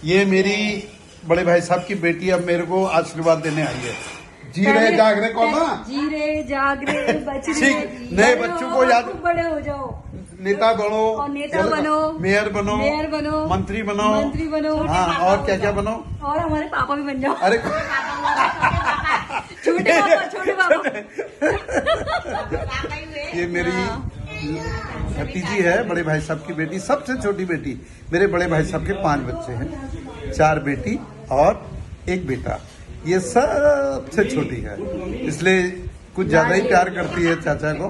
ये मेरी बड़े भाई साहब की बेटी अब मेरे को आशीर्वाद देने आई है। जी रहे जाग रहे कौन ना, जी रहे जाग रहे बच रहे, नए बच्चों को याद, बड़े हो जाओ, नेता बनो, और नेता बनो, मेयर बनो, मंत्री बनो, हाँ, और क्या क्या बनो, और हमारे पापा भी बन जाओ। अरे छोटे पापा ये मेरी भतीजी है, बड़े भाई साहब की बेटी, सबसे छोटी बेटी। मेरे बड़े भाई साहब के 5 बच्चे हैं, 4 बेटी और 1 बेटा। ये सबसे छोटी है, इसलिए कुछ ज्यादा ही प्यार करती है चाचा को।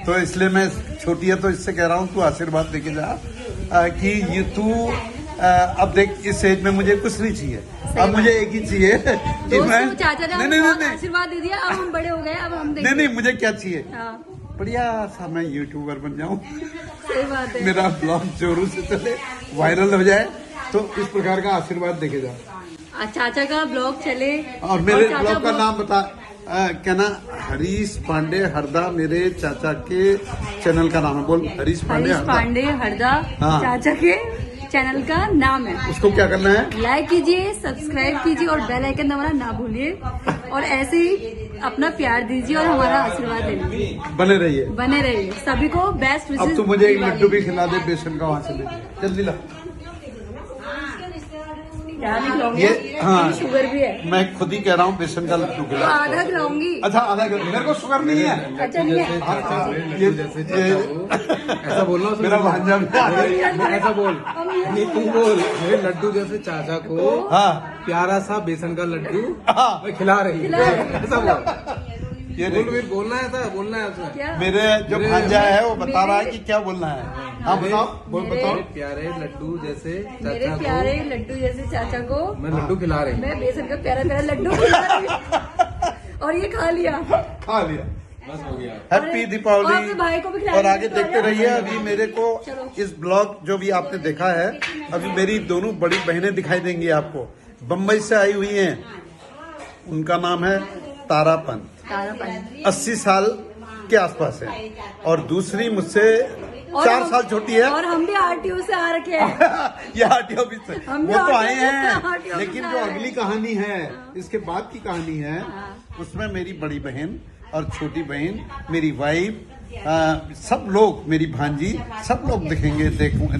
तो इसलिए मैं, छोटी है तो इससे कह रहा हूँ तू आशीर्वाद देके जा कि ये तू अब देख, इस एज में मुझे कुछ नहीं चाहिए, अब मुझे एक ही चाहिए कि मैं, चाचा ने आशीर्वाद दे दिया, अब हम बड़े हो गए, अब हम नहीं मुझे क्या चाहिए, हाँ। बढ़िया सा मैं यूट्यूबर बन जाऊं, सही बात है, मेरा ब्लॉग जोरों से चले, वायरल हो जाए, तो इस प्रकार का आशीर्वाद देके जा। चाचा का ब्लॉग चले। और मेरे ब्लॉग का नाम बता, क्या ना, हरीश पांडे हरदा मेरे चाचा के चैनल का नाम है। बोल, हरीश पांडे हरदा, हाँ। चाचा के चैनल का नाम है। उसको क्या करना है? लाइक कीजिए, सब्सक्राइब कीजिए और बेल आइकन दबाना ना भूलिए, और ऐसे ही अपना प्यार दीजिए और हमारा आशीर्वाद ले लीजिए। बने रहिए, बने रहिए, सभी को बेस्ट विशेस। अब तू मुझे एक लड्डू भी खिला दे बेसन का, वहाँ से ले जल्दी ला। ये हाँ, शुगर भी है, मैं खुद ही कह रहा हूँ बेसन का लड्डू खिला। आधा खिलाऊंगी। अच्छा, आधा किलो, मेरे को शुगर नहीं है। अच्छा नहीं है, ये ऐसा बोलना, मेरा भांजा भी, ऐसा बोल नहीं, तू बोल मेरे लड्डू जैसे चाचा को हाँ प्यारा सा बेसन का लड्डू हाँ, मैं खिला रही हूँ, ऐसा बोल। ये बोल फिर, बोलना है, ऐसा बोलना है उसमें। क्या? मेरे जो भांजा है वो बता रहा है कि क्या बोलना है। हाँ बताओ, बोल बताओ। मेरे प्यारे लड्डू जैसे मेरे चाचा प्यारे लड्डू जैसे चाचा को को मैं लड्डू खिला रही हूँ। मैं बेसन का प्यारा प्यारा लड्डू खिला रही हूँ। और ये खा लिया, खा लिया। बस हो गया। हैप्पी और अपने दीपावली। भाई को भी खिलाया। और आगे देखते रहिए। अभी मेरे को चलो। इस ब्लॉग जो भी आपने देखा है, अभी मेरी दोनों बड़ी बहनें दिखाई देंगी आपको, बम्बई से आई हुई हैं। उनका नाम है तारापन, 80 साल के आसपास है, और दूसरी मुझसे 4 साल छोटी है। और हम भी आरटीओ से आ रखे हैं। ये आरटीओ ऑफिस से हम भी वो तो आए RTO हैं, लेकिन से जो आए अगली कहानी है, इसके बाद की कहानी है, उसमें मेरी बड़ी बहन और छोटी बहन, मेरी वाइफ, सब लोग, मेरी भांजी, सब लोग दिखेंगे।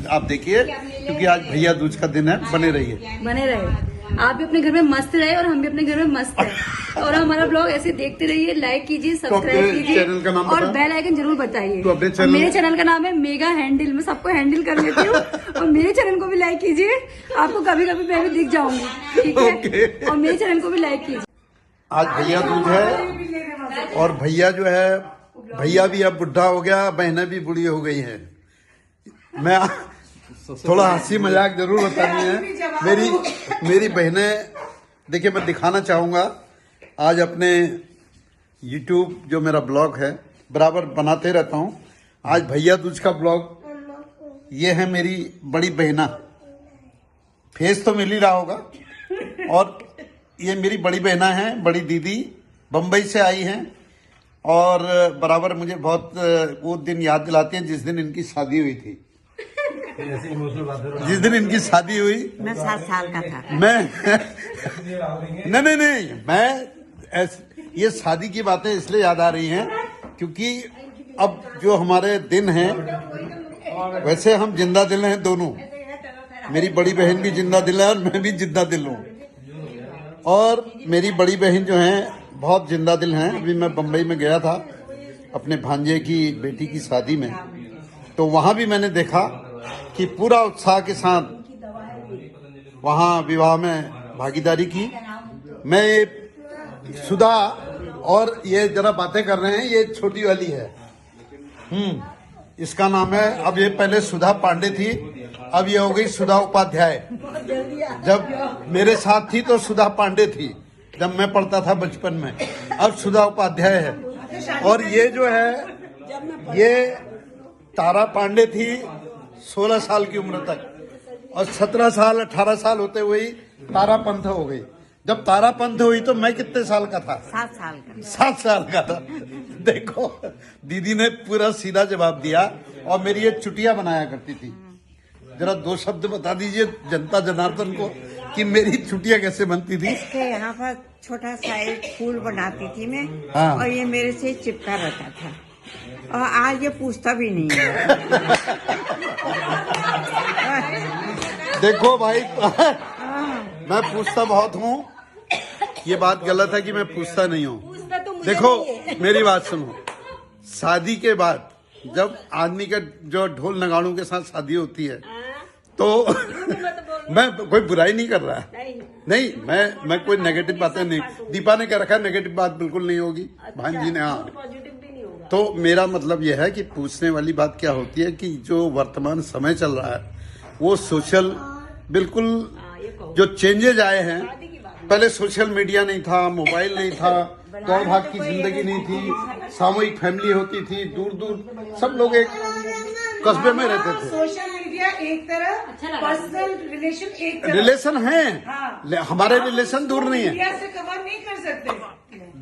आप देखिए, क्योंकि आज भैया दूज का दिन है। बने रहिए, बने रहे, आप भी अपने घर में मस्त रहे और हम भी अपने घर में मस्त रहे। और हमारा ब्लॉग ऐसे देखते रहिए, लाइक कीजिए, सब्सक्राइब कीजिए, चैनल का नाम और बता। बेल आइकन जरूर बताइए। तो अपने चैनल, मेरे चैनल का नाम है मेगा हैंडल, मैं सबको हैंडल कर लेती हूँ। और मेरे चैनल को भी लाइक कीजिए, आपको कभी कभी मैं भी दिख जाऊंगी, ठीक है? और मेरे चैनल को भी लाइक कीजिए। आज भैया दूज है, और भैया जो है, भैया भी अब बुढ़ा हो गया, बहनें भी बूढ़ी हो गई हैं। मैं थोड़ा हंसी मजाक जरूर बतानी है। मेरी बहनें, देखिए मैं दिखाना चाहूँगा, आज अपने YouTube जो मेरा ब्लॉग है, बराबर बनाते रहता हूँ। आज भैया दूज का ब्लॉग, ये है मेरी बड़ी बहना, फेस तो मिल ही रहा होगा, और ये मेरी बड़ी बहना है, बड़ी दीदी, बम्बई से आई हैं, और बराबर मुझे बहुत वो दिन याद दिलाती हैं जिस दिन इनकी शादी हुई थी। जिस दिन इनकी शादी हुई, मैं 7 साल का था। नहीं, ये शादी की बातें इसलिए याद आ रही हैं क्योंकि अब जो हमारे दिन हैं, वैसे हम जिंदा दिल हैं दोनों। मेरी बड़ी बहन भी जिंदा दिल है और मैं भी जिंदा दिल हूँ, और मेरी बड़ी बहन जो है बहुत जिंदा दिल हैं। अभी मैं बम्बई में गया था अपने भांजे की बेटी की शादी में, तो वहां भी मैंने देखा कि पूरा उत्साह के साथ वहां विवाह में भागीदारी की। मैं सुधा, और ये जरा बातें कर रहे हैं, ये छोटी वाली है, इसका नाम है, अब ये पहले सुधा पांडे थी, अब ये हो गई सुधा उपाध्याय। जब मेरे साथ थी तो सुधा पांडे थी, जब मैं पढ़ता था बचपन में, अब सुधा उपाध्याय है। और ये जो है, ये तारा पांडे थी 16 साल की उम्र तक, और 17 साल 18 साल होते हुए ही तारा पंथ हो गई। जब तारा पंथ हुई तो मैं कितने साल का था? 7 साल का। 7 साल का था। देखो, दीदी ने पूरा सीधा जवाब दिया, और मेरी ये चुटिया बनाया करती थी। जरा 2 शब्द बता दीजिए जनता जनार्दन को कि मेरी छुट्टियां कैसे बनती थी। इसके यहाँ पर छोटा सा एक फूल बनाती थी मैं, हाँ। और ये मेरे से चिपका रहता था, और आज ये पूछता भी नहीं है। देखो भाई, मैं पूछता बहुत हूँ, ये बात गलत है कि मैं पूछता नहीं हूँ। देखो मेरी बात सुनो, शादी के बाद जब आदमी का जो ढोल नगाड़ों के साथ शादी होती है तो मैं कोई बुराई नहीं कर रहा है, नहीं मैं कोई नेगेटिव बातें नहीं, दीपा ने कह रखा है नेगेटिव बात बिल्कुल नहीं होगी, भांजी ने। हाँ, तो मेरा मतलब यह है कि पूछने वाली बात क्या होती है कि जो वर्तमान समय चल रहा है वो सोशल, बिल्कुल जो चेंजेज आए हैं। पहले सोशल मीडिया नहीं था, मोबाइल नहीं था, दौड़ भाग की जिंदगी नहीं थी, सामूहिक फैमिली होती थी, दूर दूर सब लोग एक कस्बे में रहते थे। सोशल मीडिया एक तरह, पर्सनल रिलेशन एक तरह। रिलेशन है, हाँ। हमारे रिलेशन दूर नहीं है। मीडिया से कवर नहीं कर सकते।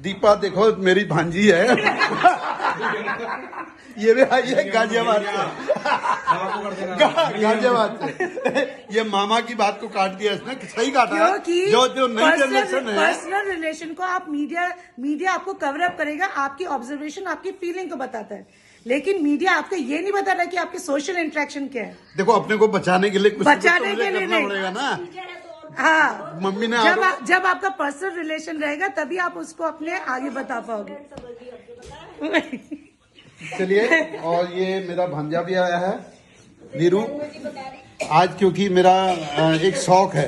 दीपा देखो मेरी भांजी है। ये भी आई है गाजियाबाद से, गाजियाबाद से। ये मामा की बात को काट दिया इसने, सही काटा है। क्योंकि जो नई जनरेशन है, पर्सनल रिलेशन को आप मीडिया आपको कवर अप करेगा, आपकी ऑब्जर्वेशन, आपकी फीलिंग को बताता है, लेकिन मीडिया आपको ये नहीं बता रहा कि आपके सोशल इंटरेक्शन क्या है। देखो अपने को बचाने के लिए कुछ बचाने के लिए करना नहीं। पड़ेगा ना। हाँ, मम्मी ने जब आपका पर्सनल रिलेशन रहेगा तभी आप उसको अपने आगे बता पाओगे। चलिए, और ये मेरा भांजा भी आया है वीरू आज, क्योंकि मेरा एक शौक है।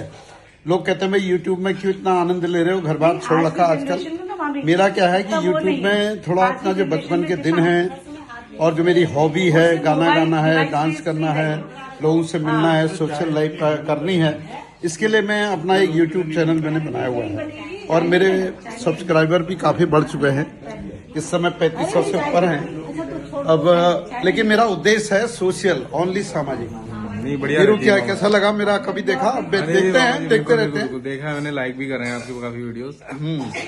लोग कहते हैं मैं यूट्यूब में क्यों इतना आनंद ले रहे हो, घर बार छोड़ रखा आजकल। मेरा क्या है कि यूट्यूब में थोड़ा अपना जो बचपन के दिन है और जो मेरी हॉबी है, गाना गाना है, डांस करना है, लोगों से मिलना है, सोशल लाइफ करनी है, इसके लिए मैं अपना एक यूट्यूब चैनल मैंने बनाया हुआ है और मेरे सब्सक्राइबर भी काफी बढ़ चुके हैं। इस समय 3500 से ऊपर हैं अब, लेकिन मेरा उद्देश्य है सोशल, ओनली सामाजिक। नहीं, बढ़िया। वीरू क्या कैसा लगा मेरा, कभी देखा? देखते हैं, देखते रहते हैं। देखा है मैंने, लाइक भी कर रहे हैं आपके काफी वीडियोस,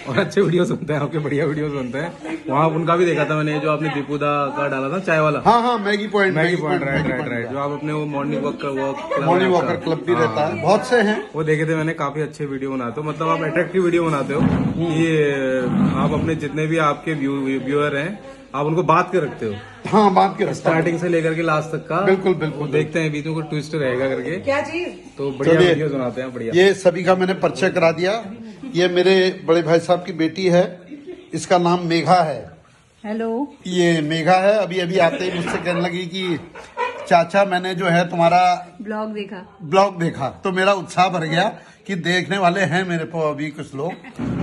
और अच्छे वीडियोस बनते हैं आपके, बढ़िया वीडियोस बनते हैं। वहाँ उनका भी देखा था मैंने, जो आपने दीपुदा का डाला था, चाय वाला। हाँ, मैगी पॉइंट, राइट। जो आप अपने वो मॉर्निंग वॉकर क्लब भी रहता है, बहुत से हैं वो देखे थे मैंने। काफी अच्छे वीडियो बनाते हो, मतलब आप अट्रैक्टिव वीडियो बनाते हो कि आप अपने जितने भी आपके व्यूअर हैं आप उनको बात के रखते हो। हाँ, बात के रखता हूं। स्टार्टिंग से लेकर के लास्ट तक का। बिल्कुल वो देखते हैं बीच में कोई ट्विस्ट रहेगा करके, क्या चीज? तो बढ़िया वीडियो बनाते हैं, बढ़िया। ये सभी का मैंने परिचय करा दिया। ये मेरे बड़े भाई साहब की बेटी है, इसका नाम मेघा है। हेलो, ये मेघा है। अभी अभी आते ही मुझसे कहने लगी कि चाचा मैंने जो है तुम्हारा ब्लॉग देखा, तो मेरा उत्साह भर गया कि देखने वाले हैं मेरे को अभी कुछ लोग,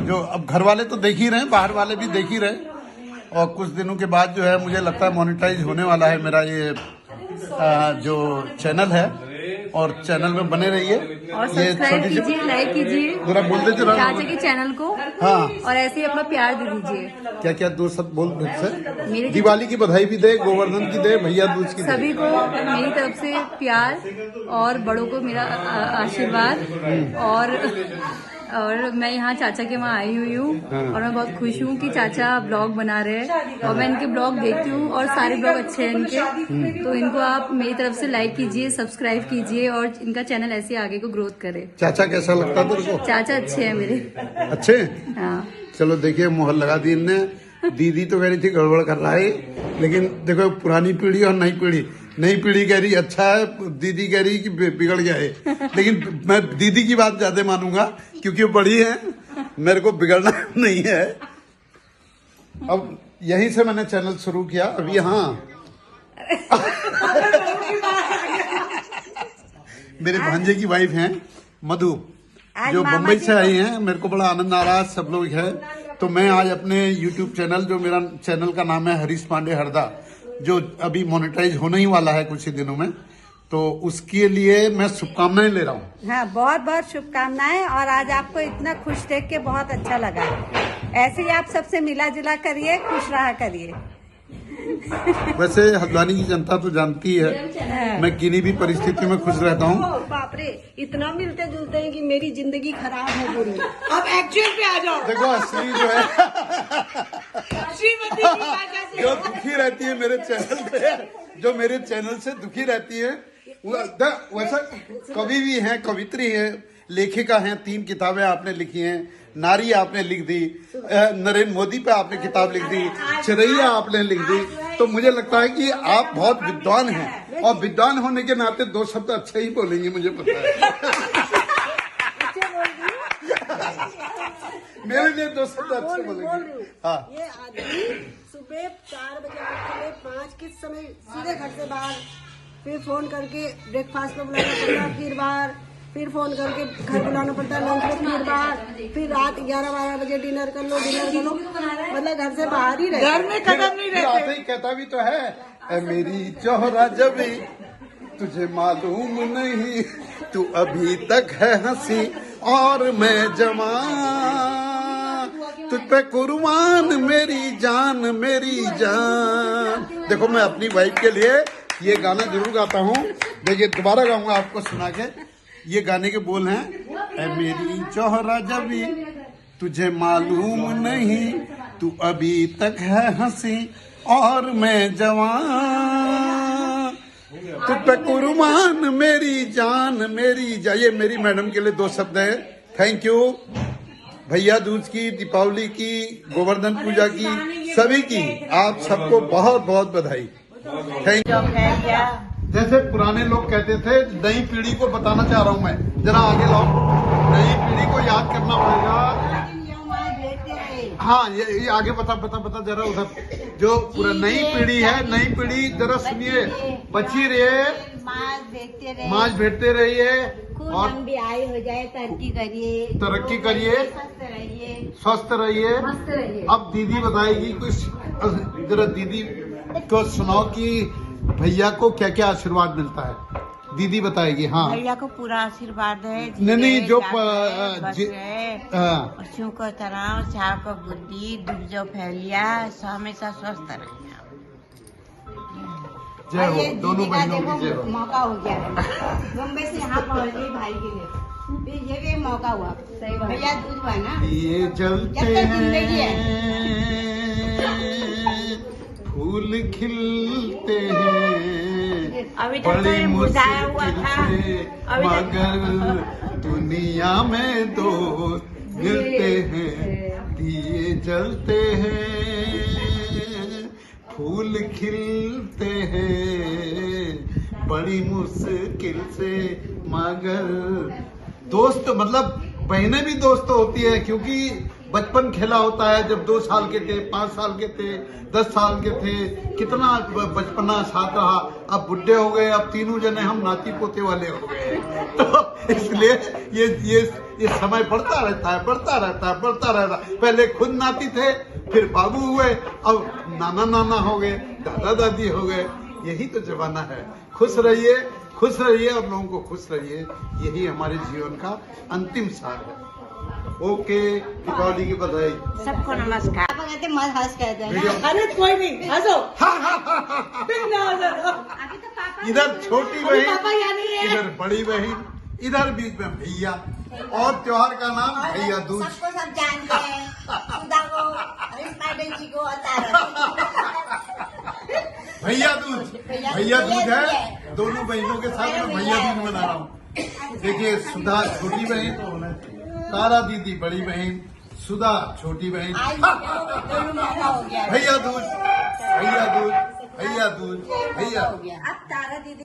जो अब घर वाले तो देख ही रहे, बाहर वाले भी देख ही रहे, और कुछ दिनों के बाद जो है मुझे लगता है मोनेटाइज होने वाला है मेरा ये जो चैनल है, और चैनल में बने रहिए और सब्सक्राइब कीजिए, लाइक कीजिए जरा बोल दे जरा चाचा के चैनल को। हाँ, और ऐसे ही अपना प्यार दे दीजिए। क्या क्या दो सब बोल से, दिवाली की बधाई भी दे, गोवर्धन की दे, भैया दूज की दे। सभी को मेरी तरफ से प्यार, और बड़ों को मेरा आशीर्वाद। और मैं यहाँ चाचा के वहाँ आई हुई हूँ, और मैं बहुत खुश हूँ कि चाचा ब्लॉग बना रहे हैं, और मैं इनके ब्लॉग देखती हूँ और सारे ब्लॉग अच्छे हैं इनके, तो इनको आप मेरी तरफ से लाइक कीजिए, सब्सक्राइब कीजिए, और इनका चैनल ऐसे आगे को ग्रोथ करे। चाचा कैसा लगता तेरे को? चाचा अच्छे हैं मेरे। अच्छे? हाँ, चलो देखिए, मोहर लगा दी इनने। दीदी तो कह रही थी गड़बड़ कर रहा है, लेकिन देखो पुरानी पीढ़ी और नई पीढ़ी कह रही अच्छा है, दीदी कह रही कि बिगड़ गया है। लेकिन मैं दीदी की बात ज्यादा मानूंगा क्योंकि वो बड़ी है, मेरे को बिगड़ना नहीं है। अब यहीं से मैंने चैनल शुरू किया। अब यहाँ मेरे भांजे की वाइफ हैं मधु, जो बम्बई से आई हैं। मेरे को बड़ा आनंद आ रहा है, सब लोग हैं। तो मैं आज अपने यूट्यूब चैनल, जो मेरा चैनल का नाम है हरीश पांडे हरदा, जो अभी मोनेटाइज होने ही वाला है कुछ ही दिनों में, तो उसके लिए मैं शुभकामनाएं ले रहा हूँ। हाँ, बहुत बहुत शुभकामनाएं। और आज आपको इतना खुश देख के बहुत अच्छा लगा। ऐसे ही आप सबसे मिला जुला करिए, खुश रहा करिए। वैसे हल्द्वानी की जनता तो जानती है मैं किन्हीं भी परिस्थिति में खुश रहता हूँ। बाप रे, इतना मिलते जुलते हैं कि मेरी जिंदगी खराब है पूरी। अब एक्चुअल पे आ जाओ। देखो असली जो है श्रीमती की भाषा से जो दुखी रहती है मेरे चैनल पे, जो मेरे चैनल से दुखी रहती है, वैसा कवि भी है, कवित्री है, लेखिका हैं, 3 किताबें आपने लिखी हैं। नारी आपने लिख दी, नरेंद्र मोदी पे आपने किताब लिख दी, चिरैया आपने लिख दी। तो मुझे लगता है कि आप बहुत विद्वान हैं, और विद्वान होने के नाते 2 शब्द अच्छे ही बोलेंगे, मुझे पता है। मेरे लिए 2 शब्द अच्छे बोलेंगे। हाँ, ये आदमी सुबह 4 बजे उठे 5 किस समय सीधे घर से बाहर, फिर फोन करके ब्रेकफास्ट में बुलाना पड़ता है, फिर बाहर, फिर फोन करके घर बुलाना पड़ता है लंच में, फिर बाहर, फिर रात 11-12 बजे डिनर कर लो, मतलब घर से बाहर ही रहते, घर में कदम नहीं फिर आते रहते। ही कहता भी तो है, "ऐ मेरी जोहरा जबी तुझे मालूम नहीं, तू अभी तक है हंसी और मैं जवान, तुझ पे कुर्बान मेरी जान मेरी जान"। देखो, मैं अपनी वाइफ के लिए ये गाना जरूर गाता हूँ। देखिए, दोबारा गाऊंगा आपको सुना के। ये गाने के बोल हैं, "ऐ मेरी जोहरा जबी तुझे मालूम नहीं, तू अभी तक है हंसी और मैं जवान, तुझ पे कुर्बान मेरी जान मेरी जान"। ये मेरी मैडम के लिए 2 शब्द है। Thank you. भैया दूज की, दीपावली की, गोवर्धन पूजा की, सभी की आप सबको बहुत बहुत बधाई। Thank you. जैसे पुराने लोग कहते थे, नई पीढ़ी को बताना चाह रहा हूँ मैं, जरा आगे लाओ। नई पीढ़ी को याद करना पड़ेगा। हाँ, ये आगे बता जरा उधर। जो पूरा नई पीढ़ी है, नई पीढ़ी जरा सुनिए, बची रहिए, मांस भेटते रहिए और लंबी आयु हो जाए, तरक्की करिए, स्वस्थ रहिए। अब दीदी बताएगी कुछ, जरा दीदी को सुनाओ कि भैया को क्या क्या आशीर्वाद मिलता है। दीदी बताएगी। हाँ, भैया को पूरा आशीर्वाद है। नहीं जो पशु को तरह चाह को बुद्धि दुख जो फैलिया हमेशा स्वस्थ रहे। जय हो, दोनों बहनों की जय हो। मौका हो गया है मुंबई से यहाँ पहुँच गई भाई के लिए, ये भी मौका हुआ। सही बात, भैया दूध हुआ ना, ये जलते जब तक जिंदगी फूल खिलते हैं, अभी तक तो ये मुरझाया हुआ था, मगर दुनिया में दोस्त मिलते हैं, दिए जलते हैं, फूल खिलते हैं, बड़ी मुश्किल से, मगर दोस्त मतलब बहनें भी दोस्त होती है, क्योंकि बचपन खेला होता है। जब 2 साल के थे, 5 साल के थे, 10 साल के थे, कितना बचपना साथ रहा। अब बुढ़े हो गए, अब तीनों जने हम नाती पोते वाले हो गए। तो इसलिए ये समय बढ़ता रहता है। पहले खुद नाती थे, फिर बाबू हुए, अब नाना हो गए, दादा दादी हो गए। यही तो जमाना है। खुश रहिए और लोगों को खुश रहिए, यही हमारे जीवन का अंतिम सार है। ओके, दीपावली की बधाई। सबको नमस्कार। पापा कहते मत हंस कहते हैं ना। अरे कोई नहीं, हंसो। बिंदास हंसो। अभी तो पापा इधर छोटी बहन, पापा यहाँ नहीं है। इधर बड़ी बहन, इधर बीच में भैया, और त्योहार का नाम भैया दूज। सबको सब जानते हैं, सुधा को, मैडम जी को, अतारा भैया दूज है। दोनों बहनों के साथ मैं भैया दूज मना रहा हूँ। देखिए, सुधा छोटी बहन, तारा दीदी बड़ी बहन, सुधा छोटी बहन। भैया दूज। अब तारा दीदी